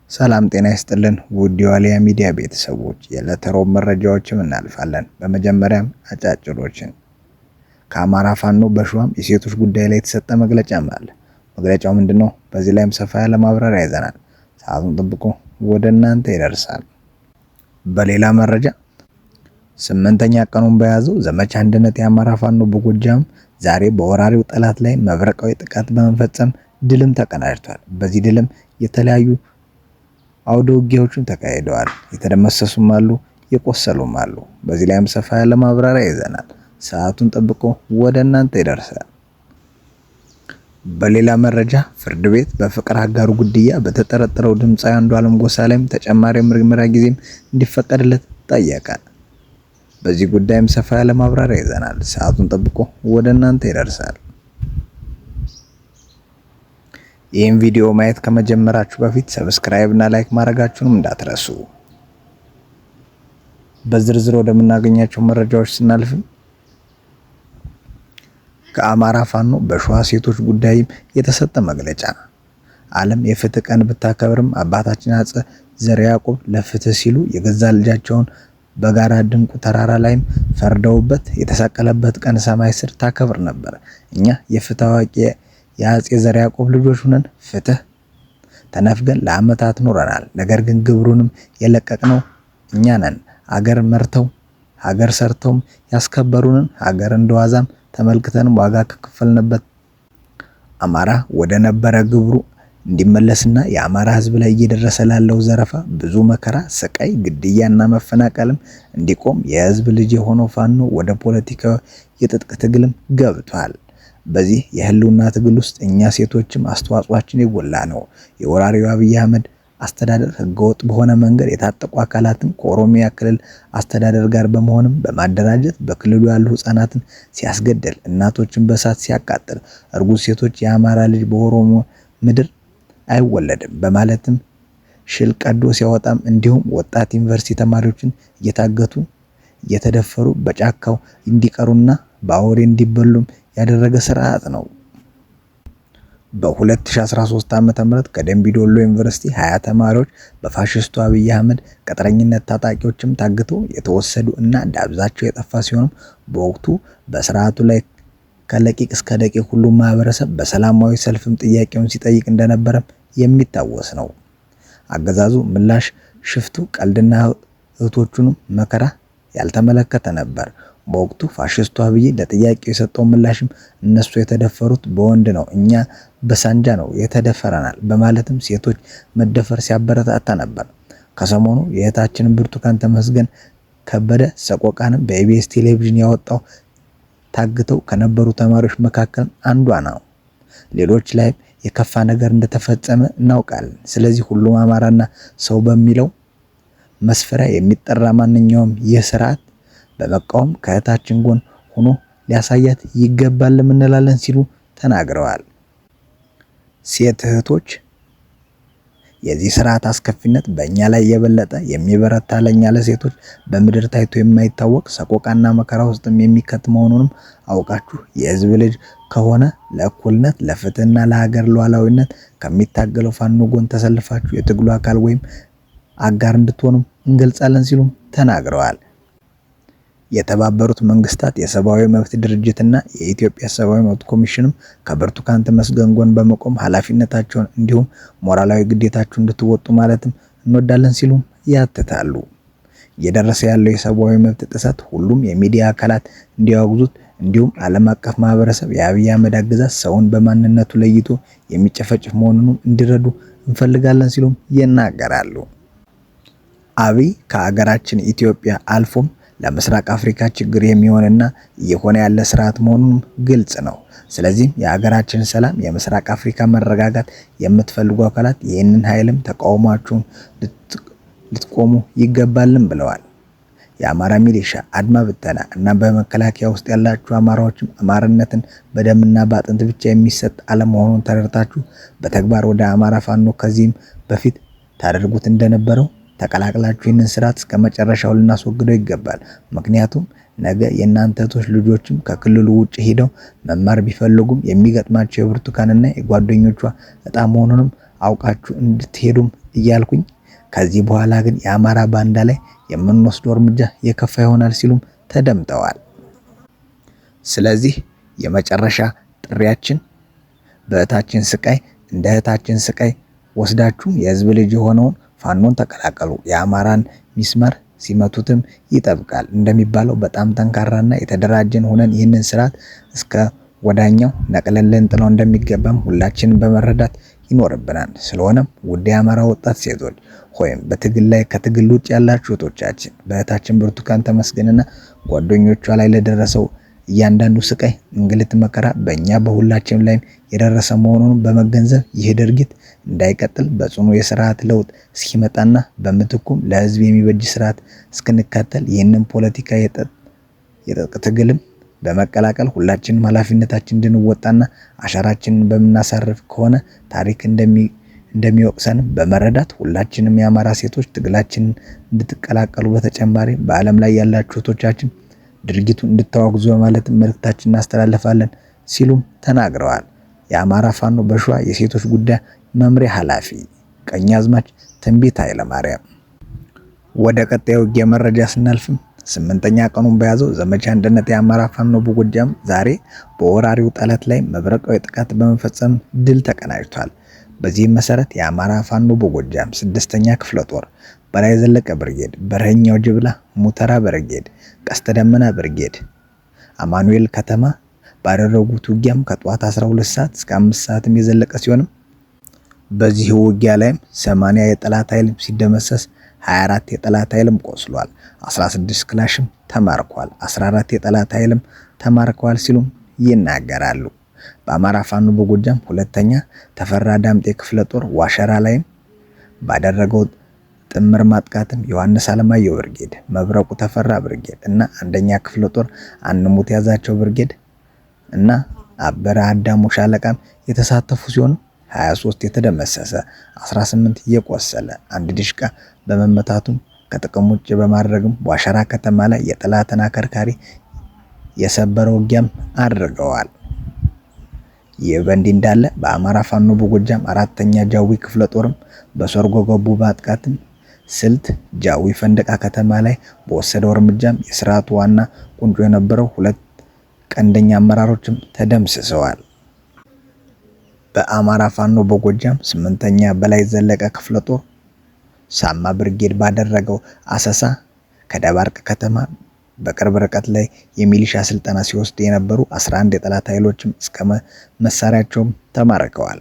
ሰላም ጤና ይስጥልን ውድ የዋልያ ሚዲያ ቤተሰቦች፣ የዕለተ ሮብ መረጃዎችን እናልፋለን። በመጀመሪያም አጫጭሮችን ከአማራ ፋኖ በሸዋም የሴቶች ጉዳይ ላይ የተሰጠ መግለጫም አለ። መግለጫው ምንድነው? በዚህ ላይም ሰፋ ያለ ማብራሪያ ይዘናል። ሰዓቱን ጠብቆ ወደ እናንተ ይደርሳል። በሌላ መረጃ 8ኛ ቀኑን በያዘው ዘመቻ አንድነት የአማራ ፋኖ በጎጃም ዛሬ በወራሪው ጠላት ላይ መብረቃዊ ጥቃት በመፈጸም ድልም ተቀናጅቷል። በዚህ ድልም የተለያዩ አውደ ውጊያዎችም ተካሂደዋል። የተደመሰሱም አሉ፣ የቆሰሉም አሉ። በዚህ ላይም ሰፋ ያለ ማብራሪያ ይዘናል። ሰዓቱን ጠብቆ ወደ እናንተ ይደርሳል። በሌላ መረጃ ፍርድ ቤት በፍቅር አጋሩ ግድያ በተጠረጠረው ድምፃዊ አንዱዓለም ጎሳ ላይም ተጨማሪ ምርመራ ጊዜም እንዲፈቀድለት ጠየቀ። በዚህ ጉዳይም ሰፋ ያለ ማብራሪያ ይዘናል። ሰዓቱን ጠብቆ ወደ እናንተ ይደርሳል። ይህን ቪዲዮ ማየት ከመጀመራችሁ በፊት ሰብስክራይብ እና ላይክ ማድረጋችሁንም እንዳትረሱ። በዝርዝር ወደምናገኛቸው መረጃዎች ስናልፍ ከአማራ ፋኖ በሸዋ ሴቶች ጉዳይም የተሰጠ መግለጫ። ዓለም የፍትህ ቀን ብታከብርም አባታችን አፄ ዘርዓ ያዕቆብ ለፍትህ ሲሉ የገዛ ልጃቸውን በጋራ ድንቁ ተራራ ላይም ፈርደውበት የተሰቀለበት ቀን ሰማይ ስር ታከብር ነበር። እኛ የፍትህ አዋቂ የአፄ ዘርዓ ያዕቆብ ልጆች ሆነን ፍትህ ተነፍገን ለዓመታት ኖረናል። ነገር ግን ግብሩንም የለቀቅነው እኛ ነን። ሀገር መርተው ሀገር ሰርተውም ያስከበሩንን ሀገር እንደዋዛም ተመልክተን ዋጋ ከከፈልንበት አማራ ወደ ነበረ ግብሩ እንዲመለስና የአማራ ሕዝብ ላይ እየደረሰ ላለው ዘረፋ፣ ብዙ መከራ፣ ስቃይ፣ ግድያና መፈናቀልም እንዲቆም የሕዝብ ልጅ የሆነው ፋኖ ወደ ፖለቲካዊ የትጥቅ ትግልም ገብቷል። በዚህ የህልውና ትግል ውስጥ እኛ ሴቶችም አስተዋጽኦአችን የጎላ ነው። የወራሪው አብይ አህመድ አስተዳደር ህገወጥ በሆነ መንገድ የታጠቁ አካላትን ከኦሮሚያ ክልል አስተዳደር ጋር በመሆንም በማደራጀት በክልሉ ያሉ ህፃናትን ሲያስገድል፣ እናቶችን በእሳት ሲያቃጥል፣ እርጉዝ ሴቶች የአማራ ልጅ በኦሮሞ ምድር አይወለድም በማለትም ሽል ቀዶ ሲያወጣም፣ እንዲሁም ወጣት ዩኒቨርሲቲ ተማሪዎችን እየታገቱ እየተደፈሩ በጫካው እንዲቀሩና በአውሬ እንዲበሉም ያደረገ ስርዓት ነው። በ2013 ዓ.ም ከደምቢ ዶሎ ዩኒቨርሲቲ 20 ተማሪዎች በፋሽስቱ አብይ አህመድ ቅጥረኝነት ታጣቂዎችም ታግተው የተወሰዱ እና ዳብዛቸው የጠፋ ሲሆን በወቅቱ በስርዓቱ ላይ ከለቂቅ እስከ ደቂቅ ሁሉም ማህበረሰብ በሰላማዊ ሰልፍም ጥያቄውን ሲጠይቅ እንደነበረ የሚታወስ ነው። አገዛዙ ምላሽ ሽፍቱ ቀልድና እህቶቹንም መከራ ያልተመለከተ ነበር። በወቅቱ ፋሽስቱ አብይ ለጥያቄው የሰጠው ምላሽም እነሱ የተደፈሩት በወንድ ነው፣ እኛ በሳንጃ ነው የተደፈረናል በማለትም ሴቶች መደፈር ሲያበረታታ ነበር። ከሰሞኑ የእህታችንን ብርቱካን ተመስገን ከበደ ሰቆቃንም በኢቢኤስ ቴሌቪዥን ያወጣው ታግተው ከነበሩ ተማሪዎች መካከል አንዷ ነው። ሌሎች ላይም የከፋ ነገር እንደተፈጸመ እናውቃለን። ስለዚህ ሁሉም አማራና ሰው በሚለው መስፈሪያ የሚጠራ ማንኛውም ይህ ስርዓት በመቃወም ከእህታችን ጎን ሆኖ ሊያሳያት ይገባል እንላለን ሲሉ ተናግረዋል። ሴት እህቶች የዚህ ስርዓት አስከፊነት በእኛ ላይ የበለጠ የሚበረታ ለኛ ለሴቶች በምድር ታይቶ የማይታወቅ ሰቆቃና መከራ ውስጥም የሚከት መሆኑንም አውቃችሁ የህዝብ ልጅ ከሆነ ለእኩልነት ለፍትህና ለሀገር ሉዓላዊነት ከሚታገለው ፋኖ ጎን ተሰልፋችሁ የትግሉ አካል ወይም አጋር እንድትሆኑም እንገልጻለን ሲሉም ተናግረዋል። የተባበሩት መንግስታት የሰብአዊ መብት ድርጅትና የኢትዮጵያ ሰብአዊ መብት ኮሚሽንም ከብርቱካን ተመስገን ጎን በመቆም ኃላፊነታቸውን እንዲሁም ሞራላዊ ግዴታቸውን እንድትወጡ ማለትም እንወዳለን ሲሉም ያትታሉ። እየደረሰ ያለው የሰብአዊ መብት ጥሰት ሁሉም የሚዲያ አካላት እንዲያወግዙት፣ እንዲሁም ዓለም አቀፍ ማህበረሰብ የአብይ አህመድ አገዛዝ ሰውን በማንነቱ ለይቶ የሚጨፈጭፍ መሆኑን እንዲረዱ እንፈልጋለን ሲሉም ይናገራሉ። አብይ ከሀገራችን ኢትዮጵያ አልፎም ለምስራቅ አፍሪካ ችግር የሚሆንና እየሆነ ያለ ስርዓት መሆኑን ግልጽ ነው። ስለዚህ የሀገራችን ሰላም፣ የምስራቅ አፍሪካ መረጋጋት የምትፈልጉ አካላት ይህንን ኃይልም ተቃውሟችሁን ልትቆሙ ይገባልን ብለዋል። የአማራ ሚሊሻ፣ አድማ ብተና እና በመከላከያ ውስጥ ያላችሁ አማራዎችም አማራነትን በደምና በአጥንት ብቻ የሚሰጥ አለመሆኑን ተረድታችሁ በተግባር ወደ አማራ ፋኖ ከዚህም በፊት ታደርጉት እንደነበረው ተቀላቅላችሁ ይህንን ስርዓት እስከ መጨረሻው ልናስወግደው ይገባል። ምክንያቱም ነገ የእናንተ እህቶች ልጆችም ከክልሉ ውጭ ሄደው መማር ቢፈልጉም የሚገጥማቸው የብርቱካንና የጓደኞቿ እጣ መሆኑንም አውቃችሁ እንድትሄዱም እያልኩኝ ከዚህ በኋላ ግን የአማራ ባንዳ ላይ የምንወስደው እርምጃ የከፋ ይሆናል ሲሉም ተደምጠዋል። ስለዚህ የመጨረሻ ጥሪያችን በእህታችን ስቃይ እንደ እህታችን ስቃይ ወስዳችሁ የህዝብ ልጅ የሆነውን ፋኖን ተቀላቀሉ። የአማራን ሚስማር ሲመቱትም ይጠብቃል እንደሚባለው በጣም ጠንካራና የተደራጀን ሆነን ይህንን ስርዓት እስከ ወዳኛው ነቅለን ልንጥለው እንደሚገባም ሁላችንም በመረዳት ይኖርብናል። ስለሆነም ውድ የአማራ ወጣት ሴቶች ሆይም በትግል ላይ ከትግል ውጭ ያላችሁ እህቶቻችን በእህታችን ብርቱካን ተመስገንና ጓደኞቿ ላይ ለደረሰው እያንዳንዱ ስቃይ፣ እንግልት፣ መከራ በእኛ በሁላችንም ላይም የደረሰ መሆኑን በመገንዘብ ይህ ድርጊት እንዳይቀጥል በጽኑ የስርዓት ለውጥ እስኪመጣና በምትኩም ለህዝብ የሚበጅ ስርዓት እስክንከተል ይህንን ፖለቲካ የትጥቅ ትግልም በመቀላቀል ሁላችንም ኃላፊነታችን እንድንወጣና አሻራችንን በምናሳርፍ ከሆነ ታሪክ እንደሚወቅሰን በመረዳት ሁላችንም የአማራ ሴቶች ትግላችንን እንድትቀላቀሉ በተጨማሪ በዓለም ላይ ያላችሁ እህቶቻችን ድርጊቱን እንድታወግዙ በማለት መልእክታችንን እናስተላልፋለን ሲሉም ተናግረዋል። የአማራ ፋኖ በሸዋ የሴቶች ጉዳይ መምሪያ ኃላፊ ቀኛዝማች ትንቢት ኃይለማርያም። ወደ ቀጣዩ ውጊያ መረጃ ስናልፍም 8ኛ ቀኑን በያዘው ዘመቻ አንድነት የአማራ ፋኖ በጎጃም ዛሬ በወራሪው ጠላት ላይ መብረቃዊ ጥቃት በመፈጸም ድል ተቀናጅቷል። በዚህም መሰረት የአማራ ፋኖ በጎጃም 6ኛ ክፍለ ጦር በላይ ዘለቀ ብርጌድ፣ በረኛው ጅብላ ሙተራ ብርጌድ፣ ቀስተ ደመና ብርጌድ አማኑኤል ከተማ ባደረጉት ውጊያም ከጠዋት 12 ሰዓት እስከ 5 ሰዓትም የዘለቀ ሲሆንም በዚህ ውጊያ ላይም 80 የጠላት ኃይል ሲደመሰስ 24 የጠላት ኃይልም ቆስሏል። 16 ክላሽም ተማርኳል። 14 የጠላት ኃይልም ተማርከዋል ሲሉም ይናገራሉ። በአማራ ፋኖ በጎጃም 2ኛ ተፈራ ዳምጤ ክፍለ ጦር ዋሸራ ላይም ባደረገው ጥምር ማጥቃትም ዮሐንስ አለማየሁ ብርጌድ፣ መብረቁ ተፈራ ብርጌድ እና 1ኛ ክፍለ ጦር አንሙት ያዛቸው ብርጌድ እና አበረ አዳሙ ሻለቃም የተሳተፉ ሲሆን 23 የተደመሰሰ 18 የቆሰለ አንድ ዲሽቃ በመመታቱም ከጥቅም ውጭ በማድረግም ዋሸራ ከተማ ላይ የጠላትን አከርካሪ የሰበረ ውጊያም አድርገዋል። ይህ በእንዲህ እንዳለ በአማራ ፋኖ በጎጃም 4ኛ ጃዊ ክፍለ ጦርም በሰርጎ ገቡ ማጥቃትም ስልት ጃዊ ፈንደቃ ከተማ ላይ በወሰደው እርምጃም የስርዓቱ ዋና ቁንጮ የነበረው 2 ቀንደኛ አመራሮችም ተደምስሰዋል። በአማራ ፋኖ በጎጃም 8ኛ በላይ ዘለቀ ክፍለ ጦር ሳማ ብርጌድ ባደረገው አሰሳ ከደባርቅ ከተማ በቅርብ ርቀት ላይ የሚሊሻ ስልጠና ሲወስድ የነበሩ 11 የጠላት ኃይሎችም እስከ መሳሪያቸውም ተማርከዋል።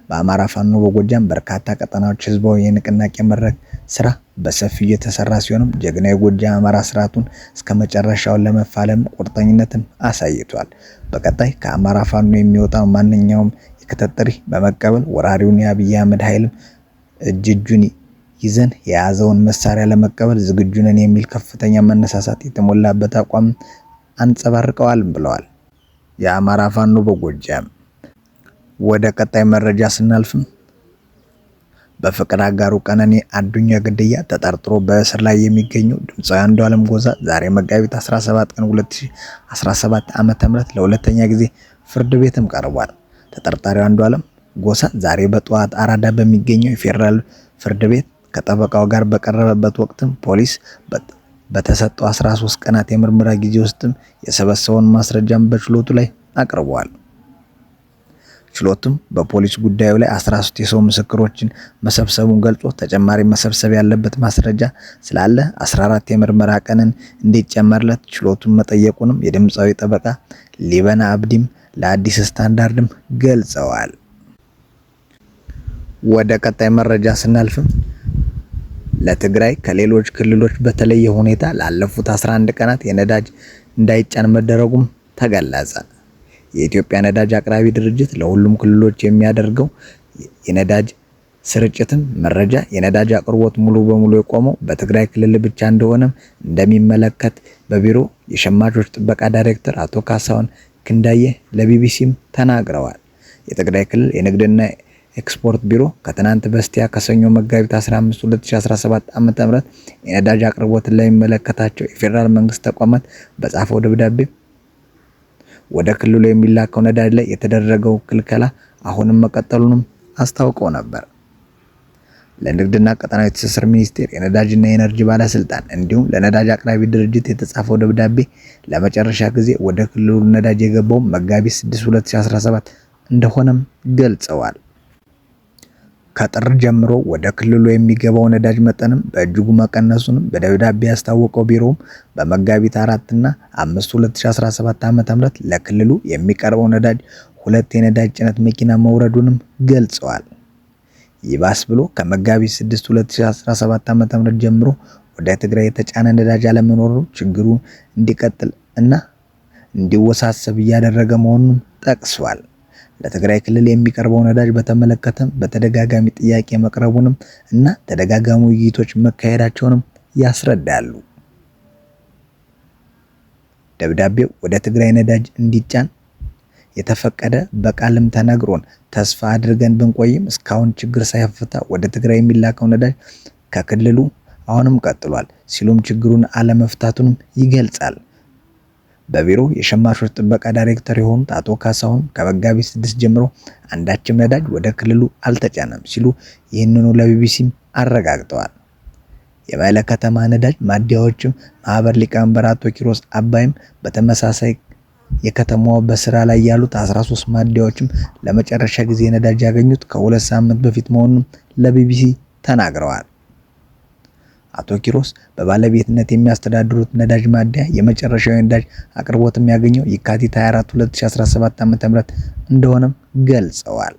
በአማራ ፋኖ በጎጃም በርካታ ቀጠናዎች ህዝባዊ የንቅናቄ መድረክ ስራ በሰፊው የተሰራ ሲሆንም ጀግና የጎጃም አማራ ስርዓቱን እስከ መጨረሻው ለመፋለም ቁርጠኝነትን አሳይቷል። በቀጣይ ከአማራ ፋኖ የሚወጣው ማንኛውም የክተት ጥሪ በመቀበል ወራሪውን የአብይ አህመድ ኃይልም እጁን ይዘን የያዘውን መሳሪያ ለመቀበል ዝግጁ ነን የሚል ከፍተኛ መነሳሳት የተሞላበት አቋም አንጸባርቀዋል ብለዋል። የአማራ ፋኖ በጎጃም። ወደ ቀጣይ መረጃ ስናልፍም በፍቅር አጋሩ ቀነኒ አዱኛ ግድያ ተጠርጥሮ በእስር ላይ የሚገኘው ድምፃዊ አንዱዓለም ጎሳ ዛሬ መጋቢት 17 ቀን 2017 ዓ.ም ለሁለተኛ ጊዜ ፍርድ ቤትም ቀርቧል። ተጠርጣሪው አንዱዓለም ጎሳ ዛሬ በጠዋት አራዳ በሚገኘው የፌዴራል ፍርድ ቤት ከጠበቃው ጋር በቀረበበት ወቅትም ፖሊስ በተሰጠው 13 ቀናት የምርመራ ጊዜ ውስጥም የሰበሰበውን ማስረጃም በችሎቱ ላይ አቅርቧል። ችሎቱም በፖሊስ ጉዳዩ ላይ 13 የሰው ምስክሮችን መሰብሰቡን ገልጾ ተጨማሪ መሰብሰብ ያለበት ማስረጃ ስላለ 14 የምርመራ ቀንን እንዲጨመርለት ችሎቱን መጠየቁንም የድምፃዊ ጠበቃ ሊበና አብዲም ለአዲስ ስታንዳርድም ገልጸዋል። ወደ ቀጣይ መረጃ ስናልፍም ለትግራይ ከሌሎች ክልሎች በተለየ ሁኔታ ላለፉት 11 ቀናት የነዳጅ እንዳይጫን መደረጉም ተገለጸ። የኢትዮጵያ ነዳጅ አቅራቢ ድርጅት ለሁሉም ክልሎች የሚያደርገው የነዳጅ ስርጭትም መረጃ የነዳጅ አቅርቦት ሙሉ በሙሉ የቆመው በትግራይ ክልል ብቻ እንደሆነም እንደሚመለከት በቢሮ የሸማቾች ጥበቃ ዳይሬክተር አቶ ካሳሁን ክንዳዬ ለቢቢሲም ተናግረዋል። የትግራይ ክልል የንግድና ኤክስፖርት ቢሮ ከትናንት በስቲያ ከሰኞ መጋቢት 15 2017 ዓ.ም የነዳጅ አቅርቦትን ለሚመለከታቸው የፌዴራል መንግስት ተቋማት በጻፈው ደብዳቤ ወደ ክልሉ የሚላከው ነዳጅ ላይ የተደረገው ክልከላ አሁንም መቀጠሉንም አስታውቀው ነበር። ለንግድና ቀጠናዊ ትስስር ሚኒስቴር የነዳጅና የኤነርጂ ባለስልጣን እንዲሁም ለነዳጅ አቅራቢ ድርጅት የተጻፈው ደብዳቤ ለመጨረሻ ጊዜ ወደ ክልሉ ነዳጅ የገባው መጋቢት 6 2017 እንደሆነም ገልጸዋል። ከጥር ጀምሮ ወደ ክልሉ የሚገባው ነዳጅ መጠንም በእጅጉ መቀነሱንም በደብዳቤ ያስታወቀው ቢሮውም በመጋቢት 4 እና 5 2017 ዓ.ም ለክልሉ የሚቀርበው ነዳጅ 2 የነዳጅ ጭነት መኪና መውረዱንም ገልጸዋል። ይባስ ብሎ ከመጋቢት 6 2017 ዓ.ም ጀምሮ ወደ ትግራይ የተጫነ ነዳጅ አለመኖሩ ችግሩ እንዲቀጥል እና እንዲወሳሰብ እያደረገ መሆኑን ጠቅሷል። ለትግራይ ክልል የሚቀርበው ነዳጅ በተመለከተ በተደጋጋሚ ጥያቄ መቅረቡንም እና ተደጋጋሚ ውይይቶች መካሄዳቸውንም ያስረዳሉ። ደብዳቤው ወደ ትግራይ ነዳጅ እንዲጫን የተፈቀደ በቃልም ተነግሮን ተስፋ አድርገን ብንቆይም እስካሁን ችግር ሳይፈታ ወደ ትግራይ የሚላከው ነዳጅ ከክልሉ አሁንም ቀጥሏል ሲሉም ችግሩን አለመፍታቱንም ይገልጻል። በቢሮው የሸማቾች ጥበቃ ዳይሬክተር የሆኑት አቶ ካሳሁን ከመጋቢት 6 ጀምሮ አንዳችም ነዳጅ ወደ ክልሉ አልተጫነም ሲሉ ይህንኑ ለቢቢሲም አረጋግጠዋል። የመቀለ ከተማ ነዳጅ ማደያዎችም ማህበር ሊቀመንበር አቶ ኪሮስ አባይም በተመሳሳይ የከተማው በስራ ላይ ያሉት 13 ማደያዎችም ለመጨረሻ ጊዜ ነዳጅ ያገኙት ከ2 ሳምንት በፊት መሆኑን ለቢቢሲ ተናግረዋል። አቶ ኪሮስ በባለቤትነት የሚያስተዳድሩት ነዳጅ ማደያ የመጨረሻው ነዳጅ አቅርቦት የሚያገኘው የካቲት 24 2017 ዓ.ም እንደሆነም ገልጸዋል።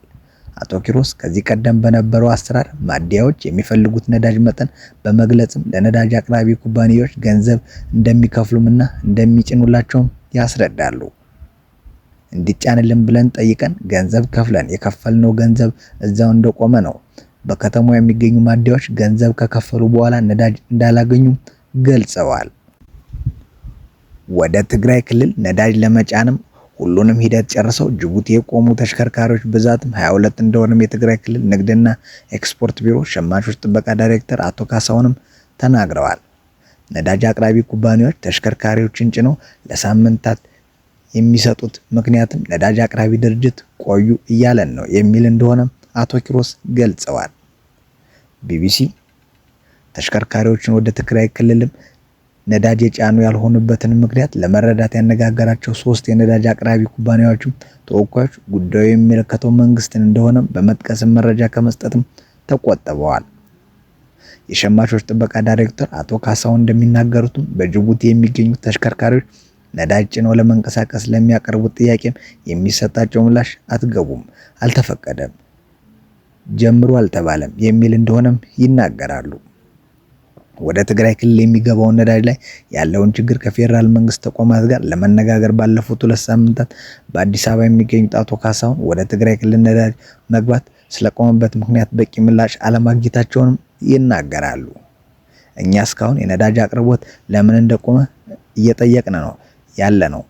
አቶ ኪሮስ ከዚህ ቀደም በነበረው አሰራር ማደያዎች የሚፈልጉት ነዳጅ መጠን በመግለጽም ለነዳጅ አቅራቢ ኩባንያዎች ገንዘብ እንደሚከፍሉምና እንደሚጭኑላቸውም ያስረዳሉ። እንዲጫንልን ብለን ጠይቀን ገንዘብ ከፍለን የከፈልነው ገንዘብ እዛው እንደቆመ ነው። በከተማው የሚገኙ ማደያዎች ገንዘብ ከከፈሉ በኋላ ነዳጅ እንዳላገኙ ገልጸዋል። ወደ ትግራይ ክልል ነዳጅ ለመጫንም ሁሉንም ሂደት ጨርሰው ጅቡቲ የቆሙ ተሽከርካሪዎች ብዛትም 22 እንደሆነም የትግራይ ክልል ንግድና ኤክስፖርት ቢሮ ሸማቾች ጥበቃ ዳይሬክተር አቶ ካሳሁንም ተናግረዋል። ነዳጅ አቅራቢ ኩባንያዎች ተሽከርካሪዎችን ጭነው ለሳምንታት የሚሰጡት ምክንያትም ነዳጅ አቅራቢ ድርጅት ቆዩ እያለን ነው የሚል እንደሆነ አቶ ኪሮስ ገልጸዋል። ቢቢሲ ተሽከርካሪዎችን ወደ ትግራይ ክልልም ነዳጅ የጫኑ ያልሆኑበትን ምክንያት ለመረዳት ያነጋገራቸው 3 የነዳጅ አቅራቢ ኩባንያዎችም ተወካዮች ጉዳዩ የሚመለከተው መንግስትን እንደሆነ በመጥቀስም መረጃ ከመስጠትም ተቆጥበዋል። የሸማቾች ጥበቃ ዳይሬክተር አቶ ካሳሁን እንደሚናገሩትም በጅቡቲ የሚገኙ ተሽከርካሪዎች ነዳጅ ጭነው ለመንቀሳቀስ ለሚያቀርቡት ጥያቄም የሚሰጣቸው ምላሽ አትገቡም፣ አልተፈቀደም፣ ጀምሩ አልተባለም የሚል እንደሆነም ይናገራሉ። ወደ ትግራይ ክልል የሚገባውን ነዳጅ ላይ ያለውን ችግር ከፌዴራል መንግስት ተቋማት ጋር ለመነጋገር ባለፉት 2 ሳምንታት በአዲስ አበባ የሚገኙት አቶ ካሳሁን ወደ ትግራይ ክልል ነዳጅ መግባት ስለቆመበት ምክንያት በቂ ምላሽ አለማግኘታቸውንም ይናገራሉ። እኛ እስካሁን የነዳጅ አቅርቦት ለምን እንደቆመ እየጠየቅን ነው ያለ ነው።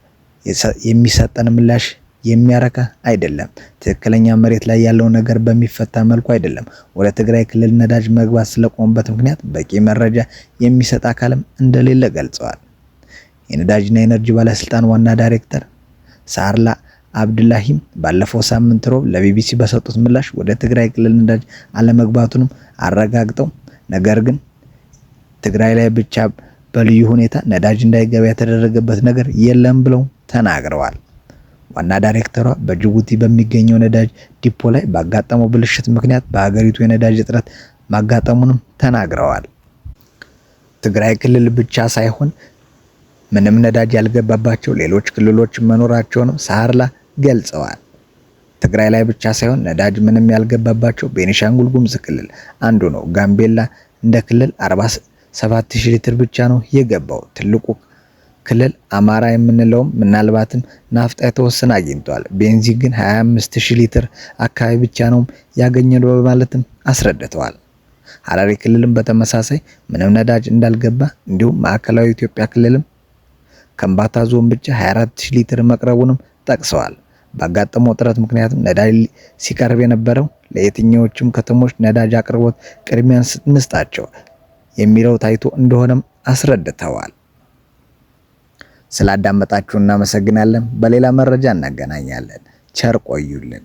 የሚሰጠን ምላሽ የሚያረካ አይደለም። ትክክለኛ መሬት ላይ ያለው ነገር በሚፈታ መልኩ አይደለም። ወደ ትግራይ ክልል ነዳጅ መግባት ስለቆመበት ምክንያት በቂ መረጃ የሚሰጥ አካልም እንደሌለ ገልጸዋል። የነዳጅና ኤነርጂ ባለስልጣን ዋና ዳይሬክተር ሳርላ አብድላሂም ባለፈው ሳምንት ሮብ ለቢቢሲ በሰጡት ምላሽ ወደ ትግራይ ክልል ነዳጅ አለመግባቱንም አረጋግጠው ነገር ግን ትግራይ ላይ ብቻ በልዩ ሁኔታ ነዳጅ እንዳይገባ የተደረገበት ነገር የለም ብለው ተናግረዋል። ዋና ዳይሬክተሯ በጅቡቲ በሚገኘው ነዳጅ ዲፖ ላይ ባጋጠመው ብልሽት ምክንያት በሀገሪቱ የነዳጅ እጥረት ማጋጠሙንም ተናግረዋል። ትግራይ ክልል ብቻ ሳይሆን ምንም ነዳጅ ያልገባባቸው ሌሎች ክልሎች መኖራቸውንም ሳርላ ገልጸዋል። ትግራይ ላይ ብቻ ሳይሆን ነዳጅ ምንም ያልገባባቸው ቤኒሻንጉል ጉሙዝ ክልል አንዱ ነው። ጋምቤላ እንደ ክልል 47000 ሊትር ብቻ ነው የገባው። ትልቁ ክልል አማራ የምንለውም ምናልባትም ናፍጣ የተወሰነ አግኝቷል። ቤንዚን ግን 25000 ሊትር አካባቢ ብቻ ነው ያገኘው በማለትም አስረድተዋል። ሐረሪ ክልልም በተመሳሳይ ምንም ነዳጅ እንዳልገባ እንዲሁም ማዕከላዊ ኢትዮጵያ ክልልም ከምባታ ዞን ብቻ 24000 ሊትር መቅረቡንም ጠቅሰዋል። ባጋጠመው ጥረት ምክንያትም ነዳጅ ሲቀርብ የነበረው ለየትኞቹም ከተሞች ነዳጅ አቅርቦት ቅድሚያ እንስጣቸው የሚለው ታይቶ እንደሆነም አስረድተዋል። ስላዳመጣችሁ እናመሰግናለን። በሌላ መረጃ እናገናኛለን። ቸር ቆዩልን።